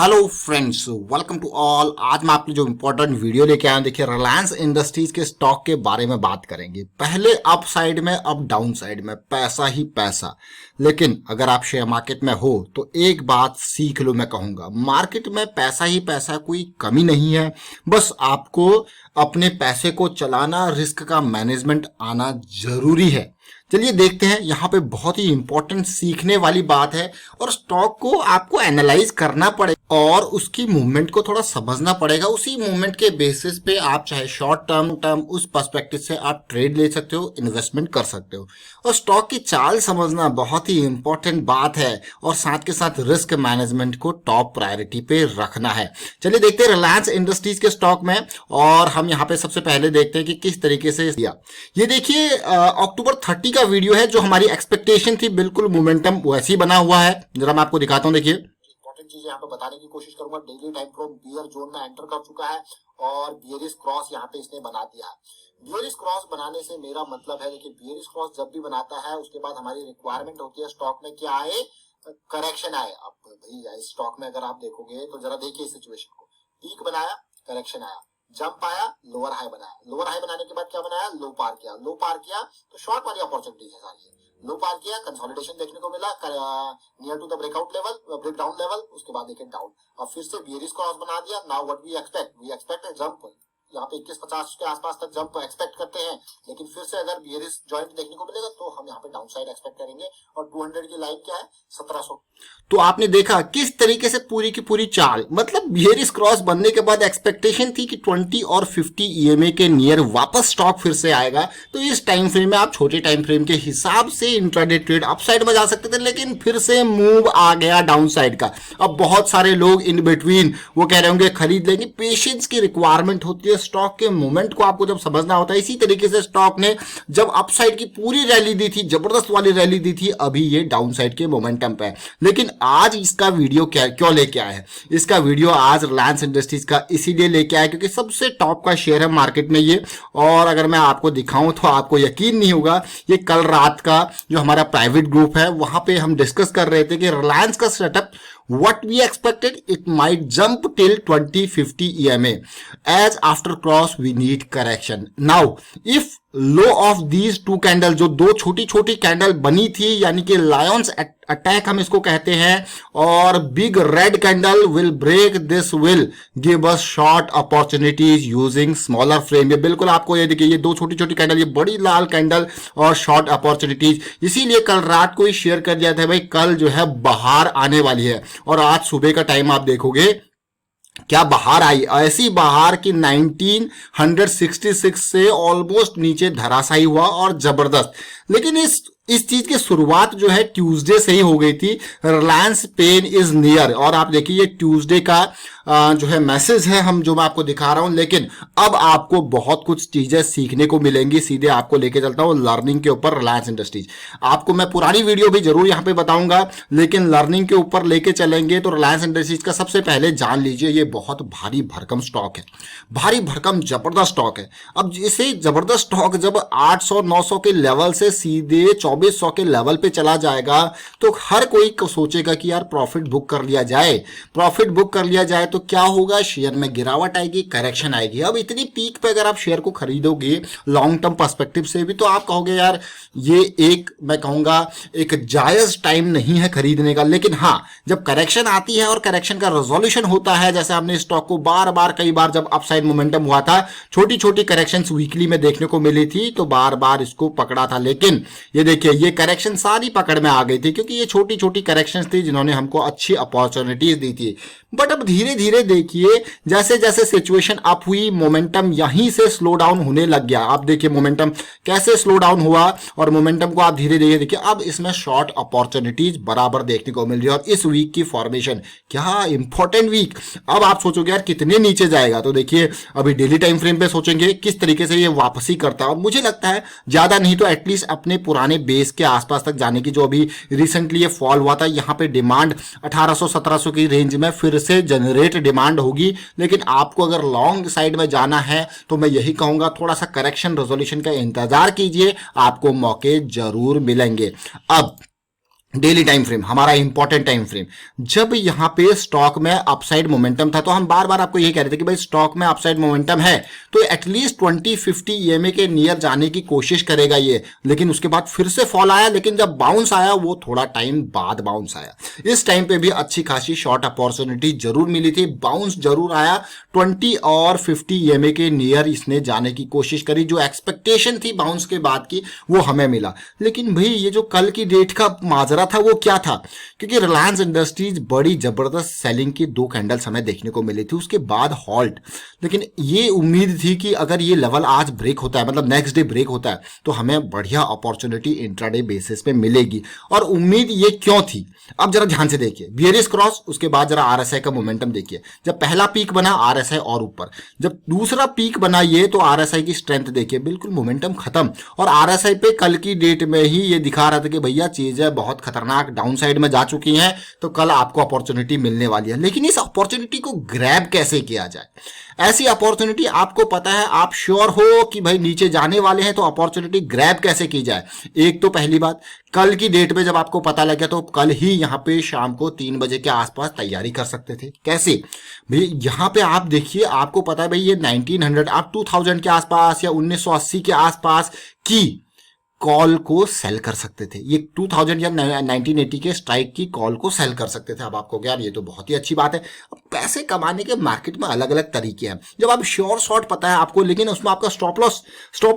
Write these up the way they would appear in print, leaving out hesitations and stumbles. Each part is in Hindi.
Hello friends, welcome to all. आज मैं आपके जो इम्पोर्टेंट वीडियो लेके आया हूं, देखिए रिलायंस इंडस्ट्रीज के स्टॉक के बारे में बात करेंगे। पहले अप साइड में, अब डाउन साइड में, पैसा ही पैसा। लेकिन अगर आप शेयर मार्केट में हो तो एक बात सीख लो, मैं कहूंगा मार्केट में पैसा ही पैसा, कोई कमी नहीं है। बस आपको अपने पैसे को चलाना, रिस्क का मैनेजमेंट आना जरूरी है। चलिए देखते हैं, यहाँ पे बहुत ही इंपॉर्टेंट सीखने वाली बात है। और स्टॉक को आपको एनालाइज करना पड़ेगा और उसकी मूवमेंट को थोड़ा समझना पड़ेगा। उसी मूवमेंट के बेसिस पे आप चाहे शॉर्ट टर्म उस पर्सपेक्टिव से आप ट्रेड ले सकते हो, इन्वेस्टमेंट कर सकते हो। और स्टॉक की चाल समझना बहुत ही इंपॉर्टेंट बात है, और साथ के साथ रिस्क मैनेजमेंट को टॉप प्रायोरिटी पे रखना है। चलिए देखते हैं रिलायंस इंडस्ट्रीज के स्टॉक में। और हम यहाँ पे सबसे पहले देखते हैं कि किस तरीके से दिया। ये देखिए अक्टूबर 30 का वीडियो है, जो हमारी एक्सपेक्टेशन थी, बिल्कुल मोमेंटम वैसे ही बना हुआ है। जरा मैं आपको दिखाता हूँ। देखिए इंपॉर्टेंट चीज यहाँ पे बताने की कोशिश करूंगा। Daily time frame bear zone में एंटर कर चुका है और बियरिश क्रॉस यहाँ पे इसने बना दिया है। बियरिश क्रॉस बनाने से मेरा मतलब है, देखिए बियरिश क्रॉस जब भी बनाता है उसके बाद हमारी रिक्वायरमेंट होती है स्टॉक में क्या आए, करेक्शन आए। अब भाई इस स्टॉक में अगर आप देखोगे तो जरा देखिए सिचुएशन को। पीक बनाया, करेक्शन आया, जंप आया, लोअर हाई बनाया, लोअर हाई बनाने के बाद क्या बनाया, लो पार किया, लो पार किया तो शॉर्ट वाली अपॉर्चुनिटीज है सारी। लो पार किया, कंसोलिडेशन देखने को मिला near to the breakout level, break down level, उसके बाद देखिए डाउन। अब फिर से बियरिश क्रॉस बना दिया। नाउ व्हाट वी एक्सपेक्ट है जंप। यहाँ पे 2150 के आसपास तक जंप एक्सपेक्ट करते हैं, लेकिन फिर से अगर बियरिश जॉइंट देखने को मिलेगा तो हम यहाँ पे डाउन साइड एक्सपेक्ट करेंगे। और 200 की लाइन क्या है, 1700। तो आपने देखा किस तरीके से पूरी की पूरी चाल, मतलब बियरिश क्रॉस बनने के बाद एक्सपेक्टेशन थी कि 20 और 50 ईएमए के नियर वापस स्टॉक फिर से आएगा। तो इस टाइम फ्रेम में आप छोटे टाइम फ्रेम के हिसाब से इंट्राडे ट्रेड अपसाइड में जा सकते थे, लेकिन फिर से मूव आ गया डाउन साइड का। अब बहुत सारे लोग इन बिटवीन वो कह रहे होंगे खरीद लेंगे। पेशेंस की रिक्वायरमेंट होती है, स्टॉक के मूवमेंट को आपको जब समझना होता है। इसी तरीके से स्टॉक ने जब अपसाइड की पूरी रैली दी थी, जबरदस्त वाली रैली दी थी, अभी ये डाउन साइड के मोमेंटम पे है। लेकिन आज इसका वीडियो क्यों लेके आया है, इसका वीडियो आज रिलायंस इंडस्ट्रीज का इसीलिए लेके आया क्योंकि सबसे टॉप का शेयर है मार्केट में ये। और अगर मैं आपको दिखाऊं तो आपको यकीन नहीं होगा, ये कल रात का जो हमारा प्राइवेट ग्रुप है वहां पे हम डिस्कस कर रहे थे कि रिलायंस का setup what we expected, it might jump till 2050 EMA. As after cross we need correction. Now if low of these two candle, जो दो छोटी छोटी कैंडल बनी थी, यानी कि लायंस अटैक हम इसको कहते हैं, और big red candle will break this, will give us short opportunities using smaller frame. ये बिल्कुल आपको ये देखिए, ये दो छोटी छोटी कैंडल, ये बड़ी लाल कैंडल और शॉर्ट अपॉर्चुनिटीज। इसीलिए कल रात को ही शेयर कर दिया था भाई कल जो है बाहर आने वाली है। और आज सुबह का टाइम आप देखोगे क्या बाहर आई, ऐसी बाहर की 1966 से ऑलमोस्ट नीचे धराशायी हुआ और जबरदस्त। लेकिन इस चीज की शुरुआत जो है ट्यूसडे से ही हो गई थी। रिलायंस पेन इज नियर, और आप देखिए ये ट्यूसडे का जो है मैसेज है हम जो मैं आपको दिखा रहा हूं। लेकिन अब आपको बहुत कुछ चीजें सीखने को मिलेंगी। सीधे आपको लेके चलता हूं लर्निंग के ऊपर। रिलायंस इंडस्ट्रीज आपको मैं पुरानी वीडियो भी जरूर यहां पे बताऊंगा, लेकिन लर्निंग के ऊपर लेके चलेंगे। तो रिलायंस इंडस्ट्रीज का सबसे पहले जान लीजिए, ये बहुत भारी भरकम स्टॉक है, भारी भरकम जबरदस्त स्टॉक है। अब इसे जबरदस्त स्टॉक जब 800-900 के लेवल से सीधे 2400 के लेवल पे चला जाएगा तो हर कोई सोचेगा कि यार प्रॉफिट बुक कर लिया जाए। प्रॉफिट बुक कर लिया जाए तो क्या होगा, शेयर में गिरावट आएगी, करेक्शन आएगी। अब इतनी पीक पे अगर आप शेयर को खरीदोगे लॉन्ग टर्म पर्सपेक्टिव से भी, तो आप कहोगे यार ये एक, मैं कहूंगा एक जायज टाइम नहीं है खरीदने का। लेकिन हाँ, जब करेक्शन आती है और करेक्शन का रेजोल्यूशन होता है, जैसे हमने स्टॉक को बार बार कई बार जब अपसाइड मोमेंटम हुआ था, छोटी छोटी करेक्शंस वीकली में देखने को मिली थी, तो बार बार इसको पकड़ा था। लेकिन ये देखिए ये करेक्शन सारी पकड़ में आ गई थी, क्योंकि ये छोटी छोटी करेक्शंस थी जिन्होंने हमको अच्छी अपॉर्चुनिटीज दी थी। बट अब धीरे धीरे देखिए जैसे जैसे सिचुएशन अप हुई, मोमेंटम यहीं से स्लो डाउन होने लग गया। आप देखिए मोमेंटम कैसे स्लो डाउन हुआ, और मोमेंटम को आप धीरे धीरे देखिए अब इसमें शॉर्ट अपॉर्चुनिटीज बराबर देखने को मिल रही है। और इस वीक की फॉर्मेशन क्या इंपॉर्टेंट वीक। अब आप सोचोगे यार कितने नीचे जाएगा, तो देखिए अभी डेली टाइम फ्रेम पे सोचेंगे किस तरीके से ये वापसी करता है। और मुझे लगता है ज्यादा नहीं तो एटलीस्ट अपने पुराने बेस के आसपास तक जाने की, जो अभी रिसेंटली ये फॉल हुआ था, यहाँ पे डिमांड 1800-1700 की रेंज में फिर से जनरेट डिमांड होगी। लेकिन आपको अगर लॉन्ग साइड में जाना है तो मैं यही कहूंगा थोड़ा सा करेक्शन रेजोल्यूशन का इंतजार कीजिए, आपको मौके जरूर मिलेंगे। अब डेली टाइम फ्रेम हमारा इंपॉर्टेंट टाइम फ्रेम, जब यहां पे स्टॉक में अपसाइड मोमेंटम था तो हम बार बार आपको ये कह रहे थे कि भाई स्टॉक में अपसाइड मोमेंटम है तो एटलीस्ट 2050 ईएमए के नियर जाने की कोशिश करेगा ये, लेकिन उसके बाद फिर से फॉल आया, लेकिन जब बाउंस आया वो थोड़ा टाइम बाद बाउंस आया। इस टाइम पे भी अच्छी खासी शॉर्ट अपॉर्चुनिटी जरूर मिली थी, बाउंस जरूर आया, 20 और 50 ईएमए के नियर इसने जाने की कोशिश करी, जो एक्सपेक्टेशन थी बाउंस के बाद की वो हमें मिला। लेकिन भाई ये जो कल की डेट का माजरा था वो क्या था, क्योंकि रिलायंस इंडस्ट्रीज बड़ी जबरदस्त सेलिंग की 2 कैंडल्स हमें देखने को मिली थी, उसके बाद हॉल्ट। लेकिन ये उम्मीद थी कि अगर ये लेवल आज ब्रेक होता है, मतलब नेक्स्ट डे ब्रेक होता है, तो हमें बढ़िया अपॉर्चुनिटी इंट्राडे बेसिस पे मिलेगी। और उम्मीद ये क्यों थी, अब जरा ध्यान से देखिए, बियरिश क्रॉस, उसके बाद जरा आरएसआई का मोमेंटम देखिए। जब पहला पीक बना आरएसआई और ऊपर, जब दूसरा पीक बना ये, तो आरएसआई की स्ट्रेंथ देखिए, बिल्कुल मोमेंटम खत्म। और आरएसआई पे कल की डेट में ही ये दिखा रहा था कि भैया चीजें बहुत खतरनाक डाउन साइड में जा चुकी हैं, तो कल आपको अपॉर्चुनिटी मिलने वाली है। लेकिन इस अपॉर्चुनिटी को ग्रैब कैसे किया जाए, ऐसी अपॉर्चुनिटी आपको पता है, आप श्योर हो कि भाई नीचे जाने वाले हैं, तो अपॉर्चुनिटी ग्रैब कैसे की जाए। एक तो पहली बात, कल की डेट में जब आपको पता लगा तो कल ही यहां पे शाम को 3 बजे के आसपास तैयारी कर सकते थे। कैसे भाई, यहां पे आप देखिए, आपको पता है भाई ये 1900 आप 2000 के आसपास या 1980 के आसपास की कॉल को सेल कर सकते थे, ये 2000 या 1980 के स्ट्राइक की कॉल को सेल कर सकते थे। अब आपको क्या, ये तो बहुत ही अच्छी बात है। अब पैसे कमाने के मार्केट में अलग अलग तरीके हैं। जब आप श्योर शॉर्ट पता है आपको, लेकिन उसमें आपका स्टॉप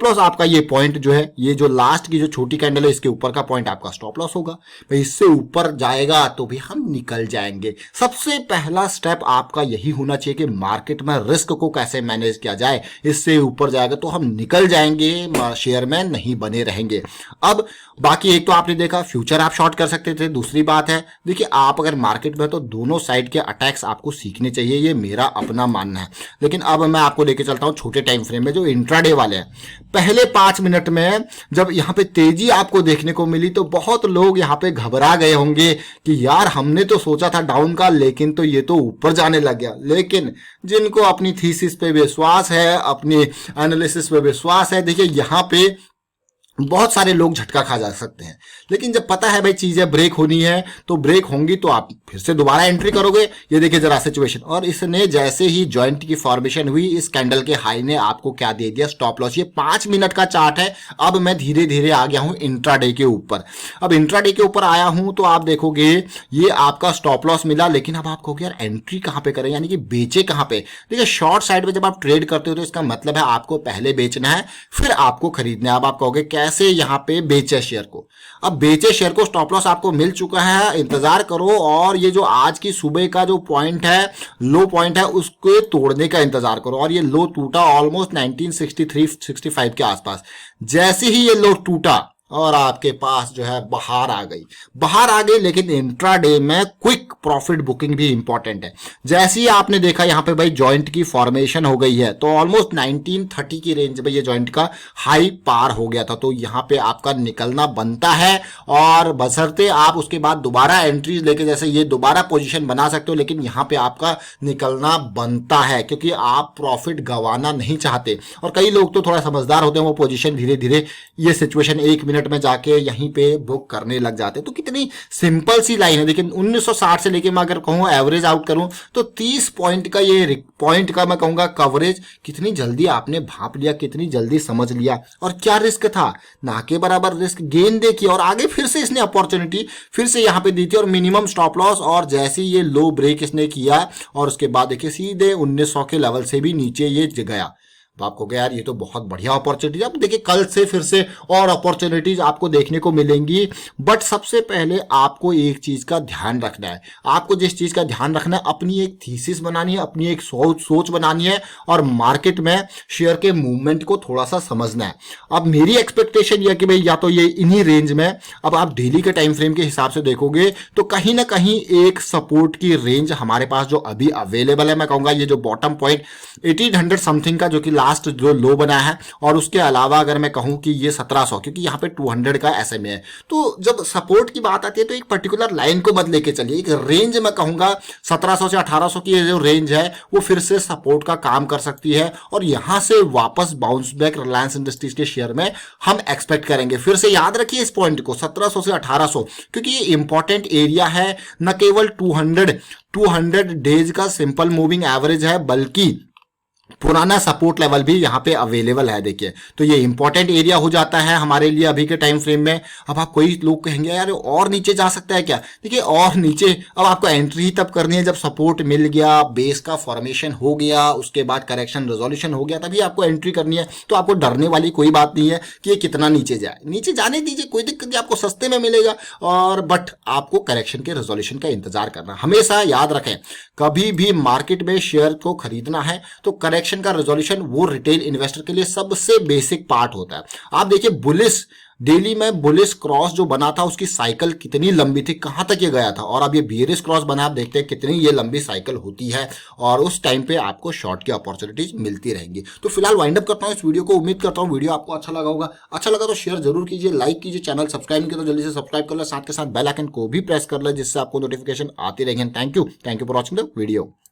लॉस आपका ये पॉइंट जो है, ये जो लास्ट की जो छोटी कैंडल है इसके ऊपर का पॉइंट आपका स्टॉप लॉस होगा। भाई इससे ऊपर जाएगा तो भी हम निकल जाएंगे। सबसे पहला स्टेप आपका यही होना चाहिए कि मार्केट में रिस्क को कैसे मैनेज किया जाए। इससे ऊपर जाएगा तो हम निकल जाएंगे, शेयर में नहीं बने रहेंगे। अब बाकी एक तो आपने देखा फ्यूचर आप शॉर्ट कर सकते थे, दूसरी बात है देखिए आप अगर मार्केट में, तो दोनों साइड के अटैक्स आपको सीखने चाहिए, ये मेरा अपना मानना है। लेकिन अब मैं आपको लेके चलता हूं छोटे टाइम फ्रेम में जो इंट्राडे वाले हैं। पहले 5 मिनट में जब यहां पे तेजी आपको देखने को मिली तो बहुत लोग यहां पे घबरा गए होंगे कि यार हमने तो सोचा था डाउन का, लेकिन तो ये तो ऊपर जाने लग गया। लेकिन जिनको अपनी थीसिस पे विश्वास है, अपनी एनालिसिस पे विश्वास है, देखिए यहां पे बहुत सारे लोग झटका खा जा सकते हैं। लेकिन जब पता है भाई चीजें ब्रेक होनी है तो ब्रेक होंगी, तो आप फिर से दोबारा एंट्री करोगे। ये देखिए जरा सिचुएशन, और इसने जैसे ही जॉइंट की फॉर्मेशन हुई, इस कैंडल के हाई ने आपको क्या दे दिया, स्टॉप लॉस। ये 5 मिनट का चार्ट है। अब मैं धीरे धीरे आ गया हूं इंट्राडे के ऊपर। अब इंट्राडे के ऊपर आया हूं तो आप देखोगे ये आपका स्टॉप लॉस मिला, लेकिन अब आप कहोगे यार एंट्री कहां पे करें, यानी कि बेचे कहां पे। देखिए शॉर्ट साइड में जब आप ट्रेड करते हो तो इसका मतलब है आपको पहले बेचना है फिर आपको खरीदना है। अब आप कहोगे कैसे यहां पे बेचे शेयर को। अब बेचे शेयर को, स्टॉप लॉस आपको मिल चुका है, इंतजार करो और ये जो आज की सुबह का जो पॉइंट है, लो पॉइंट है, उसको तोड़ने का इंतजार करो। और ये लो टूटा ऑलमोस्ट 1963-65 के आसपास। जैसे ही ये लो टूटा और आपके पास जो है बाहर आ गई। लेकिन इंट्राडे में क्विक प्रॉफिट बुकिंग भी इंपॉर्टेंट है। जैसे ही आपने देखा यहां पे भाई जॉइंट की फॉर्मेशन हो गई है, तो ऑलमोस्ट 1930 की रेंज में ये जॉइंट का हाई पार हो गया था, तो यहां पे आपका निकलना बनता है। और बशर्ते आप उसके बाद दोबारा एंट्रीज लेके, जैसे ये दोबारा पोजीशन बना सकते हो, लेकिन यहां पे आपका निकलना बनता है क्योंकि आप प्रॉफिट गंवाना नहीं चाहते। और कई लोग तो थोड़ा समझदार होते हैं, वो पोजीशन धीरे धीरे ये सिचुएशन 1 मिनट में जाके यहीं पे बुक करने लग जाते हैं। तो कितनी सिंपल सी लाइन है। लेकिन 1960 से लेके मैं अगर कहूं एवरेज आउट करूं तो 30 पॉइंट का ये पॉइंट का मैं कहूंगा कवरेज कितनी जल्दी आपने भाप लिया, कितनी जल्दी समझ लिया। और क्या रिस्क था, ना के बराबर रिस्क गेन देखिए। और आगे फिर से इसने अपॉर्चुनिटी फिर से यहां पे दी थी और मिनिमम स्टॉप लॉस, और जैसे ये लो ब्रेक इसने किया और उसके बाद देखिए सीधे 1900 के लेवल से भी नीचे ये गया। तो आपको क्या यार ये तो बहुत बढ़िया अपॉर्चुनिटी है। अब देखिए कल से फिर से और अपॉर्चुनिटीज आपको देखने को मिलेंगी। बट सबसे पहले आपको एक चीज का ध्यान रखना है। आपको जिस चीज का ध्यान रखना है, अपनी एक थीसिस बनानी है, अपनी एक सोच बनानी है और मार्केट में शेयर के मूवमेंट को थोड़ा सा समझना है। अब मेरी एक्सपेक्टेशन यह कि भाई या तो ये इन्हीं रेंज में, अब आप डेली के टाइम फ्रेम के हिसाब से देखोगे तो कहीं ना कहीं एक सपोर्ट की रेंज हमारे पास जो अभी अवेलेबल है, मैं कहूंगा ये जो बॉटम पॉइंट 1800 समथिंग का, जो कि लास्ट जो लो बना है, और उसके अलावा अगर मैं कहूं कि ये 1700, क्योंकि यहाँ पे 200 का SMA है। तो जब सपोर्ट की बात आती है तो एक पर्टिकुलर लाइन को मत लेके चलिए, एक रेंज मैं कहूंगा 1700 से 1800 की जो रेंज है वो फिर से सपोर्ट का काम कर सकती है, और यहां से वापस बाउंस बैक रिलायंस इंडस्ट्रीज के शेयर में हम एक्सपेक्ट करेंगे। फिर से याद रखिए इस पॉइंट को, 1700 से 1800, क्योंकि ये इंपॉर्टेंट एरिया है, न केवल 200 डेज का सिंपल मूविंग एवरेज है, बल्कि पुराना सपोर्ट लेवल भी यहाँ पे अवेलेबल है। देखिए, तो ये इंपॉर्टेंट एरिया हो जाता है हमारे लिए अभी के टाइम फ्रेम में। अब आप कोई लोग कहेंगे यार और नीचे जा सकता है क्या? देखिए, और नीचे अब आपको एंट्री ही तब करनी है जब सपोर्ट मिल गया, बेस का फॉर्मेशन हो गया, उसके बाद करेक्शन रेजोल्यूशन हो गया, तभी आपको एंट्री करनी है। तो आपको डरने वाली कोई बात नहीं है कि ये कितना नीचे जाए, नीचे जाने दीजिए, कोई दिक्कत नहीं, आपको सस्ते में मिलेगा। और बट आपको करेक्शन के रेजोल्यूशन का इंतजार करना। हमेशा याद रखें, कभी भी मार्केट में शेयर को खरीदना है तो करेक्शन का रेजोल्यूशन वो रिटेल इन्वेस्टर के लिए सबसे बेसिक पार्ट होता है। आप देखिए, बुलिश डेली में बुलिश क्रॉस जो बना था उसकी साइकिल कितनी लंबी थी, कहां तक ये गया था, और अब ये बियरिश क्रॉस बना, आप देखते हैं कितनी ये लंबी साइकिल होती है, और उस टाइम पे आपको शॉर्ट की अपॉर्चुनिटीज मिलती रहेंगी। तो फिलहाल वाइंड अप करता हूं इस वीडियो को। उम्मीद करता हूं वीडियो आपको अच्छा लगा होगा। अच्छा लगा तो शेयर जरूर कीजिए, लाइक कीजिए, चैनल सब्सक्राइब नहीं किया तो जल्दी से सब्सक्राइब कर ले, साथ के साथ बेल आइकन को भी प्रेस कर ले, जिससे आपको नोटिफिकेशन आती रहेगी। Thank you for watching the video.